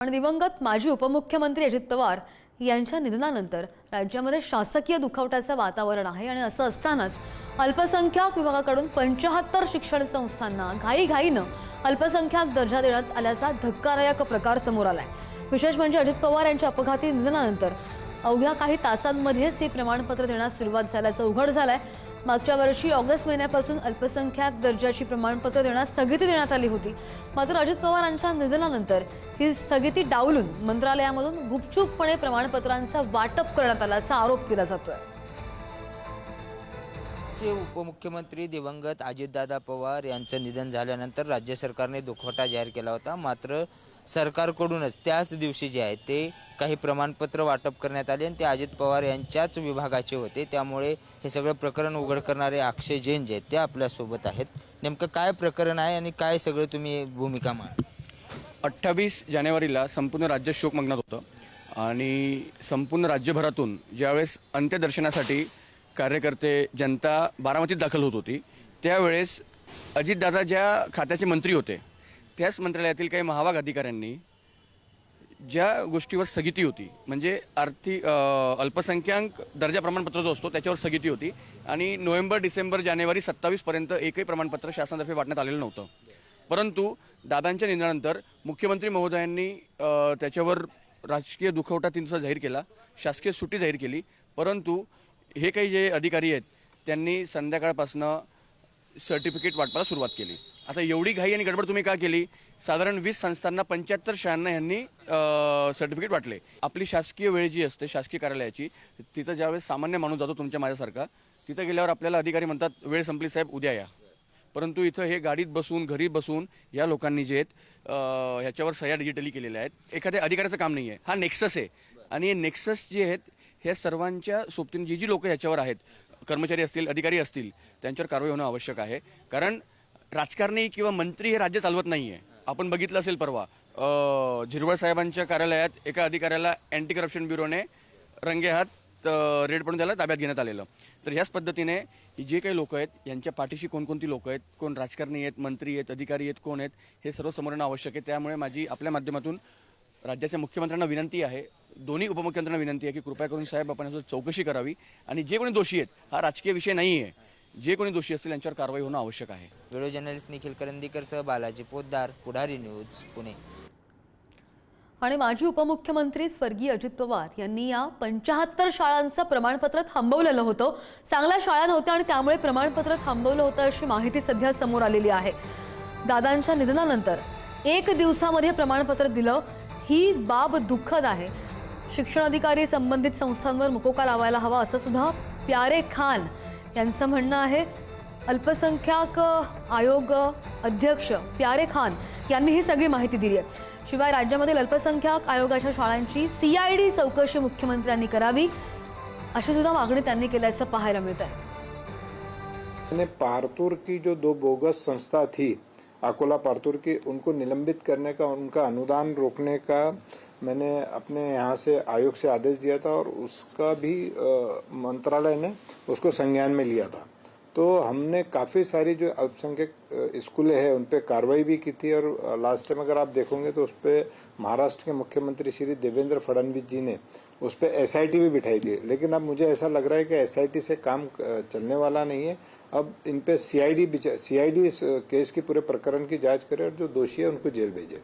पण दिवंगत माजी उपमुख्यमंत्री अजित पवार यांच्या निधनानंतर राज्यामध्ये शासकीय दुखावट्याचं वातावरण आहे आणि असं असतानाच अल्पसंख्याक विभागाकडून 75 शिक्षण संस्थांना घाईघाईनं अल्पसंख्याक दर्जा देण्यात आल्याचा धक्कादायक प्रकार समोर आलाय। विशेष म्हणजे अजित पवार यांच्या अपघाती निधनानंतर अवघ्या काही तासांमध्येच हे प्रमाणपत्र देण्यास सुरुवात झाल्याचं उघड झालंय। मागच्या वर्षी ऑगस्ट महिन्यापासून अल्पसंख्याक दर्जाची प्रमाणपत्र देण्यास स्थगिती देण्यात आली होती। मात्र अजित पवार यांच्या निधनानंतर ही स्थगिती डावलून मंत्रालयामधून गुपचूपपणे प्रमाणपत्रांचं वाटप करण्यात आल्याचा आरोप केला जातोय। उपमुख्यमंत्री दिवंगत अजितदादा पवार यांचं निधन झाल्यानंतर राज्य सरकारने दुखवटा जाहीर केला होता। मात्र सरकारकडूनच त्याच दिवशी जे आहे ते काही प्रमाणपत्र वाटप करण्यात आले आणि ते अजित पवार यांच्याच विभागाचे होते। त्यामुळे हे सगळं प्रकरण उघड करणारे अक्षय जैन जे आहेत ते आपल्यासोबत आहेत। नेमकं काय प्रकरण आहे आणि काय सगळं तुम्ही भूमिका मांडा? 28 जानेवारीला संपूर्ण राज्य शोकमग्न होतं आणि संपूर्ण राज्यभरातून ज्यावेळेस अंत्यदर्शनासाठी कार्यकर्ते जनता बारामतीत दाखल होत होती त्यावेळेस अजितदादा ज्या खात्याचे मंत्री होते त्याच मंत्रालयातील काही महाभाग अधिकाऱ्यांनी ज्या गोष्टीवर स्थगिती होती म्हणजे अल्पसंख्याक दर्जा प्रमाणपत्र जो असतो त्याच्यावर स्थगिती होती आणि नोव्हेंबर डिसेंबर जानेवारी 27 पर्यंत एकही प्रमाणपत्र शासनातर्फे वाटण्यात आलेलं नव्हतं। परंतु दादांच्या निधनानंतर मुख्यमंत्री महोदयांनी त्याच्यावर राजकीय दुखवटा 3 दिवस जाहीर केला, शासकीय सुट्टी जाहीर केली। परंतु हे काही जे अधिकारी आहेत त्यांनी संध्याकाळपासनं सर्टिफिकेट वाटपाला सुरुवात केली। आता एवढी घाई आणि गडबड तुम्ही का केली? साधारण 20 संस्थांना 75 शाळांना यांनी सर्टिफिकेट वाटले। आपली शासकीय वेळ जी असते शासकीय कार्यालयाची तिथं ज्यावेळेस सामान्य माणूस जातो तुमच्या माझ्यासारखा तिथं गेल्यावर आपल्याला अधिकारी म्हणतात वेळ संपली साहेब उद्या या। परंतु इथं हे गाडीत बसून घरी बसून या लोकांनी जे आहेत ह्याच्यावर सह्या डिजिटली केलेल्या आहेत। एखाद्या अधिकाऱ्याचं काम नाही आहे, हा नेक्सस आहे आणि हे नेक्सस जे आहेत ह्या सर्वांच्या सोबतीने जी लोक याच्यावर आहेत कर्मचारी असतील अधिकारी असतील त्यांच्यावर कारवाई होणं आवश्यक आहे। कारण राजकारणी किंवा मंत्री हे राज्य चालवत नाही आहे। आपण बघितलं असेल परवा झिरवळ साहेबांच्या कार्यालयात एका अधिकाऱ्याला अँटी करप्शन ब्युरोने रंगेहात रेड पडून त्याला ताब्यात घेण्यात आलेलं। तर ह्याच पद्धतीने जे काही लोक आहेत यांच्या पाठीशी कोणकोणती लोक आहेत, कोण राजकारणी आहेत, मंत्री आहेत, अधिकारी आहेत, कोण आहेत हे सर्व समोर येणं आवश्यक आहे। त्यामुळे माझी आपल्या माध्यमातून राज्याच्या मुख्यमंत्र्यांना विनंती आहे, दोन्ही उपमुख्यमंत्र्यांना विनंती आहे की कृपया करून साहेब आपण याची चौकशी करावी आणि जे कोणी दोषी आहेत हा राजकीय विषय नाही आहे, जे कोणी दोषी असतील यांच्यावर कारवाई होणं आवश्यक आहे। व्हिडिओ जर्नलिस्ट निखिल करंदीकर सह बालाजी पोद्दार, पुढारी न्यूज, पुणे। आणि माजी उपमुख्यमंत्री स्वर्गीय अजित पवार यांनी या 75 शाळांचं प्रमाणपत्र थांबवलेलं होतं। चांगल्या शाळा नव्हत्या आणि त्यामुळे प्रमाणपत्र थांबवलं होतं अशी माहिती सध्या समोर आलेली आहे। दादांच्या निधनानंतर 1 दिवसामध्ये प्रमाणपत्र दिलं ही बाब दुःखद आहे। शिक्षण अधिकारी संबंधित संस्थांवर मुकोका लावायला हवा असं सुद्धा प्यारे खान यांचं म्हणणं आहे। अल्पसंख्याक आयोग अध्यक्ष प्यारे खान यांनी ही सगळी माहिती दिली आहे। शिवाय राज्यामधील अल्पसंख्याक आयोगाच्या शाळांची CID चौकशी मुख्यमंत्र्यांनी करावी अशी सुद्धा मागणी त्यांनी केल्याचं पाहायला मिळत आहे। पारतूर की जो 2 बोगस संस्था थी अकोला पारतूर की, उनको निलंबित करने का, उनका अनुदान रोकने का मैंने अपने यहाँ से आयोग से आदेश दिया था और उसका भी मंत्रालय ने उसको संज्ञान में लिया था। तो हमने काफ़ी सारी जो अल्पसंख्यक स्कूलें हैं उन पे कार्रवाई भी की थी और लास्ट टाइम अगर आप देखोगे तो उस पर महाराष्ट्र के मुख्यमंत्री श्री देवेंद्र फडणवीस जी ने उस पर SIT भी बिठाई थी। लेकिन अब मुझे ऐसा लग रहा है कि SIT से काम चलने वाला नहीं है। अब इन पे CID इस केस की पूरे प्रकरण की जांच करे और जो दोषी है उनको जेल भेजे।